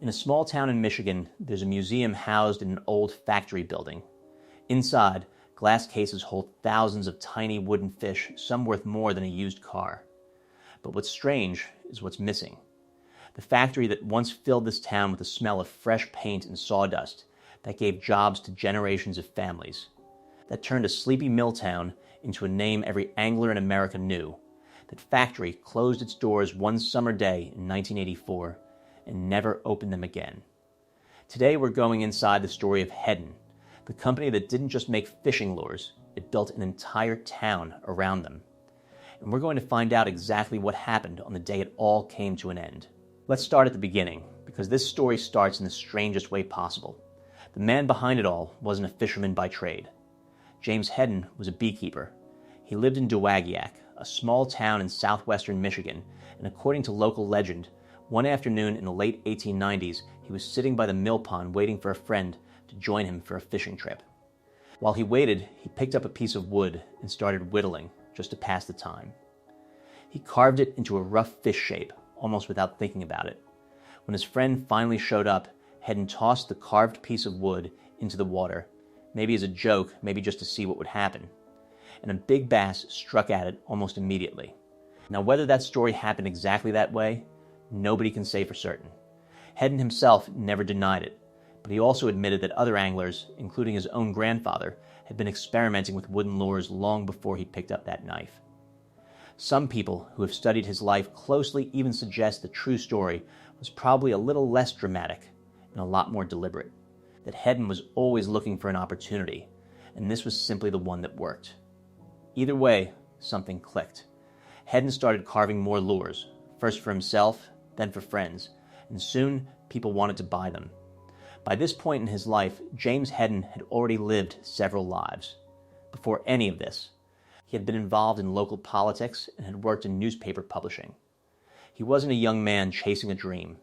In a small town in Michigan, there's a museum housed in an old factory building. Inside, glass cases hold thousands of tiny wooden fish, some worth more than a used car. But what's strange is what's missing. The factory that once filled this town with the smell of fresh paint and sawdust, that gave jobs to generations of families, that turned a sleepy mill town into a name every angler in America knew. That factory closed its doors one summer day in 1984 and never opened them again. Today we're going inside the story of Heddon, the company that didn't just make fishing lures, it built an entire town around them. And we're going to find out exactly what happened on the day it all came to an end. Let's start at the beginning, because this story starts in the strangest way possible. The man behind it all wasn't a fisherman by trade. James Heddon was a beekeeper. He lived in Dowagiac, a small town in southwestern Michigan, and according to local legend, one afternoon in the late 1890s, he was sitting by the millpond waiting for a friend to join him for a fishing trip. While he waited, he picked up a piece of wood and started whittling, just to pass the time. He carved it into a rough fish shape, almost without thinking about it. When his friend finally showed up, Heddon tossed the carved piece of wood into the water, maybe as a joke, maybe just to see what would happen. And a big bass struck at it almost immediately. Now, whether that story happened exactly that way, nobody can say for certain. Heddon himself never denied it, but he also admitted that other anglers, including his own grandfather, had been experimenting with wooden lures long before he picked up that knife. Some people who have studied his life closely even suggest the true story was probably a little less dramatic and a lot more deliberate, that Heddon was always looking for an opportunity, and this was simply the one that worked. Either way, something clicked. Heddon started carving more lures, first for himself, then for friends, and soon people wanted to buy them. By this point in his life, James Heddon had already lived several lives. Before any of this, he had been involved in local politics and had worked in newspaper publishing. He wasn't a young man chasing a dream.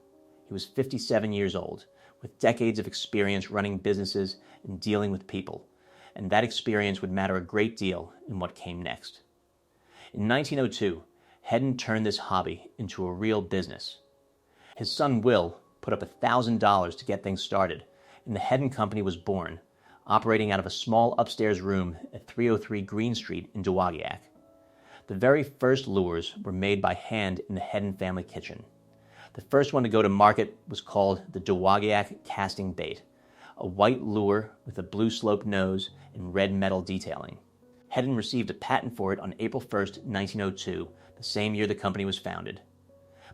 He was 57 years old, with decades of experience running businesses and dealing with people, and that experience would matter a great deal in what came next. In 1902, Heddon turned this hobby into a real business. His son Will put up $1,000 to get things started, and the Heddon Company was born, operating out of a small upstairs room at 303 Green Street in Dowagiac. The very first lures were made by hand in the Heddon family kitchen. The first one to go to market was called the Dowagiac Casting Bait, a white lure with a blue sloped nose and red metal detailing. Heddon received a patent for it on April 1st, 1902, the same year the company was founded.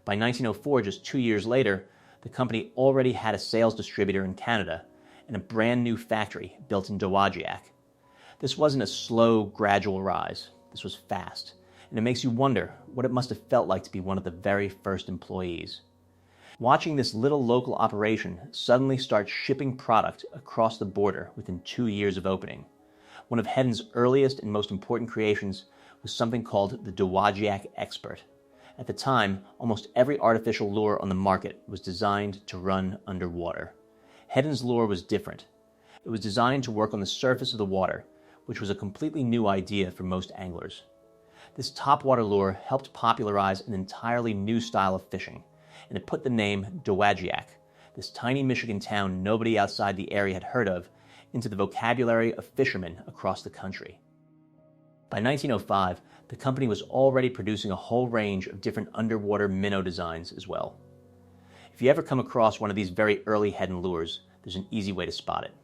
By 1904, just 2 years later, the company already had a sales distributor in Canada and a brand new factory built in Dowagiac. This wasn't a slow, gradual rise. This was fast, and it makes you wonder what it must have felt like to be one of the very first employees. Watching this little local operation suddenly start shipping product across the border within 2 years of opening. One of Heddon's earliest and most important creations was something called the Dowagiac Expert. At the time, almost every artificial lure on the market was designed to run underwater. Heddon's lure was different. It was designed to work on the surface of the water, which was a completely new idea for most anglers. This topwater lure helped popularize an entirely new style of fishing, and it put the name Dowagiac, this tiny Michigan town nobody outside the area had heard of, into the vocabulary of fishermen across the country. By 1905, the company was already producing a whole range of different underwater minnow designs as well. If you ever come across one of these very early Heddon lures, there's an easy way to spot it.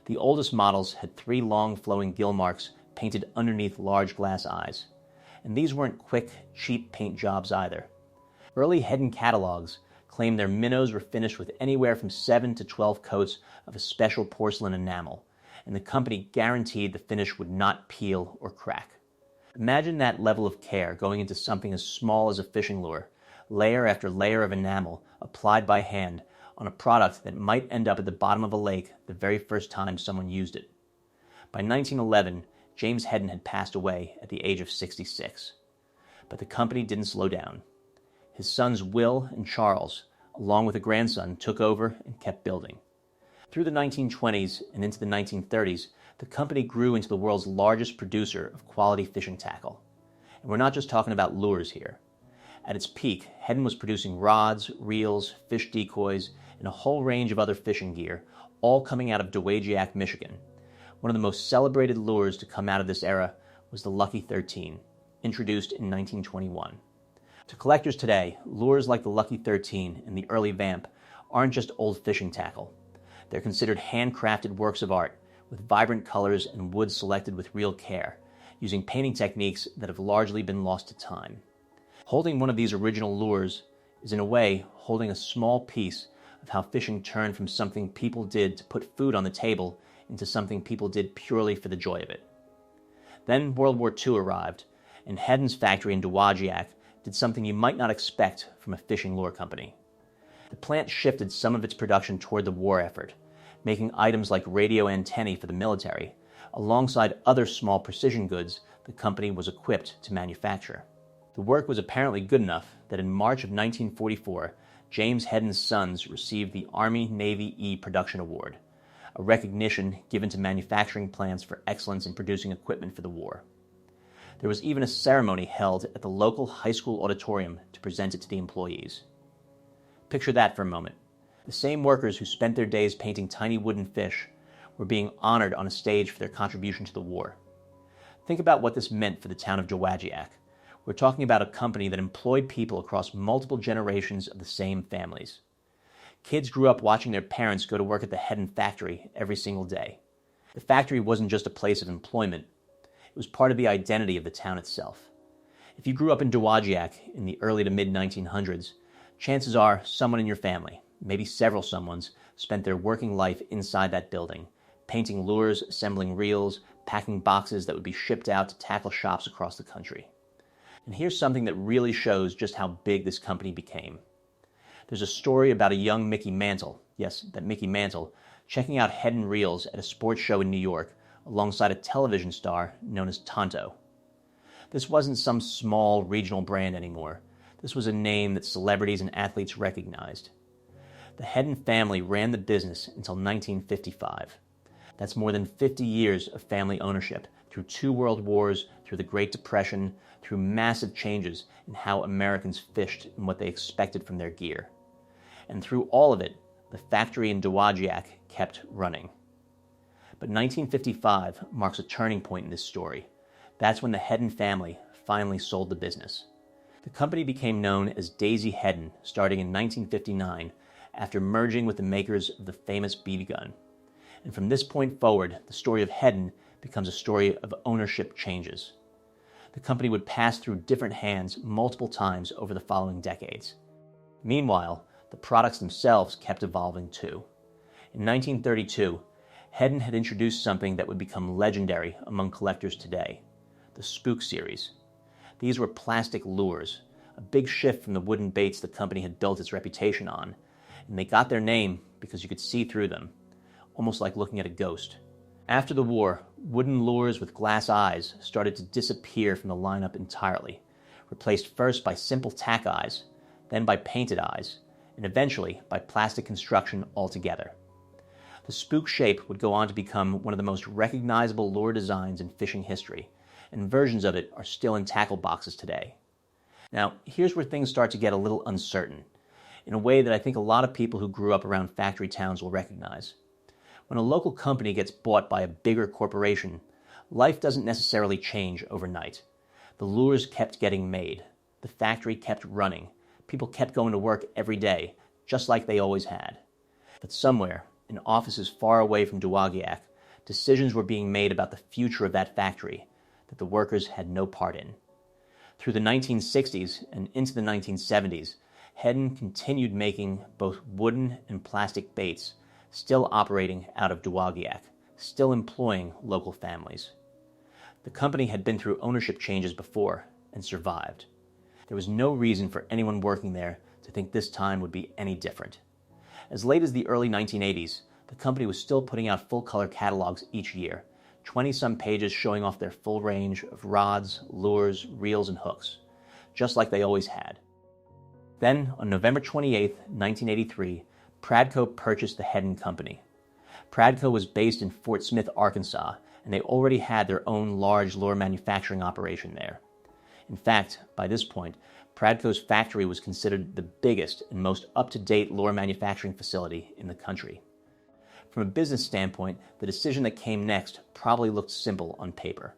The oldest models had 3 long flowing gill marks painted underneath large glass eyes. And these weren't quick, cheap paint jobs either. Early Heddon catalogs claimed their minnows were finished with anywhere from 7 to 12 coats of a special porcelain enamel, and the company guaranteed the finish would not peel or crack. Imagine that level of care going into something as small as a fishing lure, layer after layer of enamel applied by hand on a product that might end up at the bottom of a lake the very first time someone used it. By 1911, James Heddon had passed away at the age of 66. But the company didn't slow down. His sons Will and Charles, along with a grandson, took over and kept building. Through the 1920s and into the 1930s, the company grew into the world's largest producer of quality fishing tackle. And we're not just talking about lures here. At its peak, Heddon was producing rods, reels, fish decoys, and a whole range of other fishing gear, all coming out of Dowagiac, Michigan. One of the most celebrated lures to come out of this era was the Lucky 13, introduced in 1921. To collectors today, lures like the Lucky 13 and the early Vamp aren't just old fishing tackle. They're considered handcrafted works of art with vibrant colors and wood selected with real care, using painting techniques that have largely been lost to time. Holding one of these original lures is in a way holding a small piece of how fishing turned from something people did to put food on the table into something people did purely for the joy of it. Then World War II arrived, and Heddon's factory in Dowagiac did something you might not expect from a fishing lure company. The plant shifted some of its production toward the war effort, making items like radio antennae for the military, alongside other small precision goods the company was equipped to manufacture. The work was apparently good enough that in March of 1944, James Heddon's sons received the Army-Navy E Production Award, a recognition given to manufacturing plants for excellence in producing equipment for the war. There was even a ceremony held at the local high school auditorium to present it to the employees. Picture that for a moment. The same workers who spent their days painting tiny wooden fish were being honored on a stage for their contribution to the war. Think about what this meant for the town of Dowagiac. We're talking about a company that employed people across multiple generations of the same families. Kids grew up watching their parents go to work at the Heddon factory every single day. The factory wasn't just a place of employment. It was part of the identity of the town itself. If you grew up in Dowagiac in the early to mid-1900s, chances are someone in your family, maybe several someones, spent their working life inside that building, painting lures, assembling reels, packing boxes that would be shipped out to tackle shops across the country. And here's something that really shows just how big this company became. There's a story about a young Mickey Mantle, yes, that Mickey Mantle, checking out Heddon reels at a sports show in New York alongside a television star known as Tonto. This wasn't some small regional brand anymore. This was a name that celebrities and athletes recognized. The Heddon family ran the business until 1955. That's more than 50 years of family ownership, through 2 world wars, through the Great Depression, through massive changes in how Americans fished and what they expected from their gear. And through all of it, the factory in Dowagiac kept running. But 1955 marks a turning point in this story. That's when the Heddon family finally sold the business. The company became known as Daisy Heddon starting in 1959 after merging with the makers of the famous BB gun. And from this point forward, the story of Heddon becomes a story of ownership changes. The company would pass through different hands multiple times over the following decades. Meanwhile, the products themselves kept evolving too. In 1932, Heddon had introduced something that would become legendary among collectors today, the Spook series. These were plastic lures, a big shift from the wooden baits the company had built its reputation on, and they got their name because you could see through them, almost like looking at a ghost. After the war, wooden lures with glass eyes started to disappear from the lineup entirely, replaced first by simple tack eyes, then by painted eyes, and eventually by plastic construction altogether. The Spook shape would go on to become one of the most recognizable lure designs in fishing history, and versions of it are still in tackle boxes today. Now, here's where things start to get a little uncertain, in a way that I think a lot of people who grew up around factory towns will recognize. When a local company gets bought by a bigger corporation, life doesn't necessarily change overnight. The lures kept getting made. The factory kept running. People kept going to work every day, just like they always had. But somewhere, in offices far away from Dowagiac, decisions were being made about the future of that factory that the workers had no part in. Through the 1960s and into the 1970s, Heddon continued making both wooden and plastic baits, still operating out of Dowagiac, still employing local families. The company had been through ownership changes before and survived. There was no reason for anyone working there to think this time would be any different. As late as the early 1980s, the company was still putting out full-color catalogs each year, 20-some pages showing off their full range of rods, lures, reels, and hooks, just like they always had. Then, on November 28, 1983, PRADCO purchased the Heddon Company. PRADCO was based in Fort Smith, Arkansas, and they already had their own large lure manufacturing operation there. In fact, by this point, PRADCO's factory was considered the biggest and most up-to-date lure manufacturing facility in the country. From a business standpoint, the decision that came next probably looked simple on paper.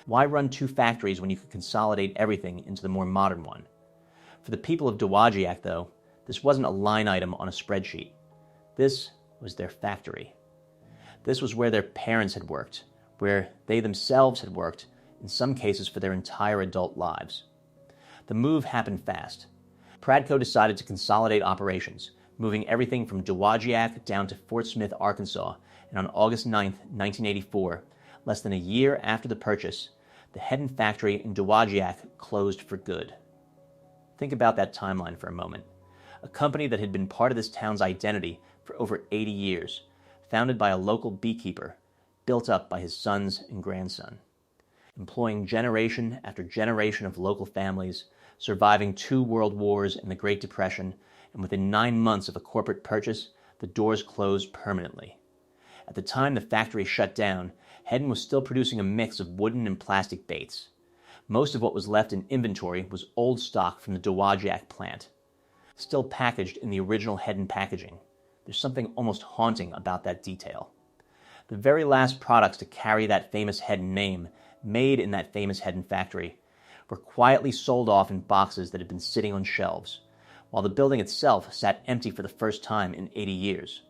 Why run two factories when you could consolidate everything into the more modern one? For the people of Dowagiac, though, this wasn't a line item on a spreadsheet. This was their factory. This was where their parents had worked, where they themselves had worked, in some cases for their entire adult lives. The move happened fast. PRADCO decided to consolidate operations, moving everything from Dowagiac down to Fort Smith, Arkansas, and on August 9, 1984, less than a year after the purchase, the Heddon factory in Dowagiac closed for good. Think about that timeline for a moment. A company that had been part of this town's identity for over 80 years, founded by a local beekeeper, built up by his sons and grandson, employing generation after generation of local families, surviving 2 world wars and the Great Depression, and within 9 months of a corporate purchase, the doors closed permanently. At the time the factory shut down, Heddon was still producing a mix of wooden and plastic baits. Most of what was left in inventory was old stock from the Dowagiac plant, still packaged in the original Heddon packaging. There's something almost haunting about that detail. The very last products to carry that famous Heddon name, made in that famous Heddon factory, were quietly sold off in boxes that had been sitting on shelves, while the building itself sat empty for the first time in 80 years.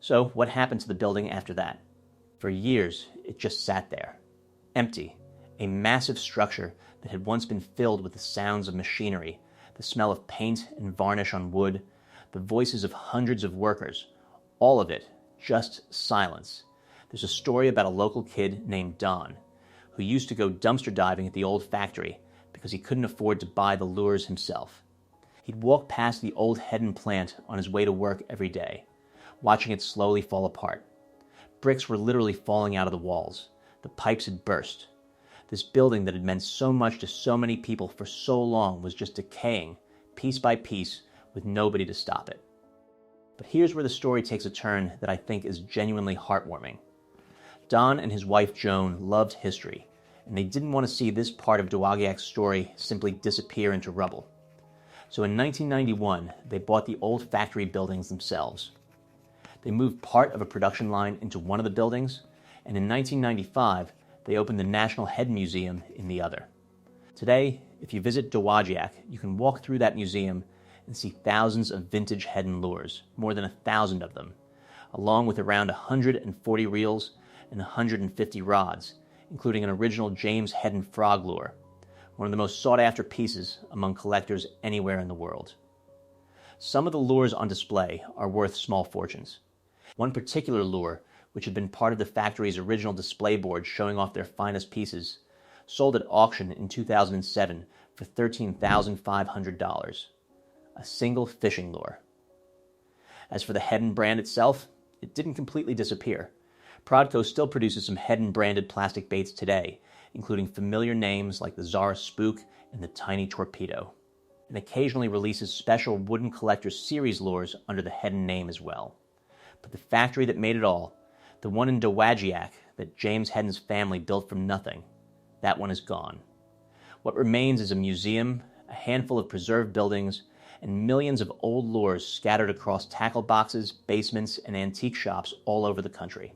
So what happened to the building after that? For years, it just sat there, empty, a massive structure that had once been filled with the sounds of machinery, the smell of paint and varnish on wood, the voices of hundreds of workers, all of it just silence. There's a story about a local kid named Don, who used to go dumpster diving at the old factory because he couldn't afford to buy the lures himself. He'd walk past the old Heddon plant on his way to work every day, watching it slowly fall apart. Bricks were literally falling out of the walls. The pipes had burst. This building that had meant so much to so many people for so long was just decaying, piece by piece, with nobody to stop it. But here's where the story takes a turn that I think is genuinely heartwarming. Don and his wife Joan loved history, and they didn't want to see this part of Dowagiac's story simply disappear into rubble. So in 1991, they bought the old factory buildings themselves. They moved part of a production line into one of the buildings, and in 1995, they opened the National Head Museum in the other. Today, if you visit Dowagiac, you can walk through that museum and see thousands of vintage Heddon lures, more than 1,000 of them, along with around 140 reels and 150 rods, including an original James Heddon frog lure, one of the most sought-after pieces among collectors anywhere in the world. Some of the lures on display are worth small fortunes. One particular lure, which had been part of the factory's original display board showing off their finest pieces, sold at auction in 2007 for $13,500. A single fishing lure. As for the Heddon brand itself, it didn't completely disappear. PRADCO still produces some Heddon-branded plastic baits today, including familiar names like the Zara Spook and the Tiny Torpedo, and occasionally releases special Wooden Collectors Series lures under the Heddon name as well. But the factory that made it all, the one in Dowagiac that James Heddon's family built from nothing, that one is gone. What remains is a museum, a handful of preserved buildings, and millions of old lures scattered across tackle boxes, basements, and antique shops all over the country.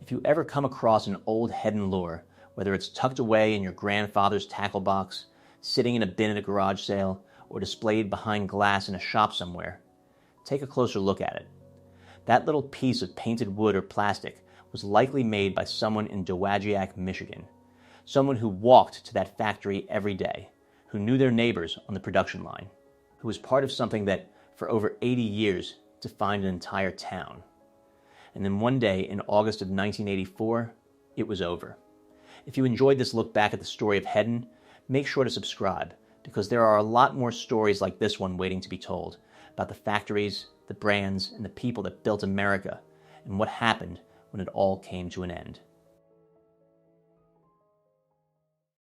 If you ever come across an old Heddon lure, whether it's tucked away in your grandfather's tackle box, sitting in a bin at a garage sale, or displayed behind glass in a shop somewhere, take a closer look at it. That little piece of painted wood or plastic was likely made by someone in Dowagiac, Michigan, someone who walked to that factory every day, who knew their neighbors on the production line, who was part of something that, for over 80 years, defined an entire town. And then one day in August of 1984, it was over. If you enjoyed this look back at the story of Heddon, make sure to subscribe, because there are a lot more stories like this one waiting to be told about the factories, the brands, and the people that built America, and what happened when it all came to an end.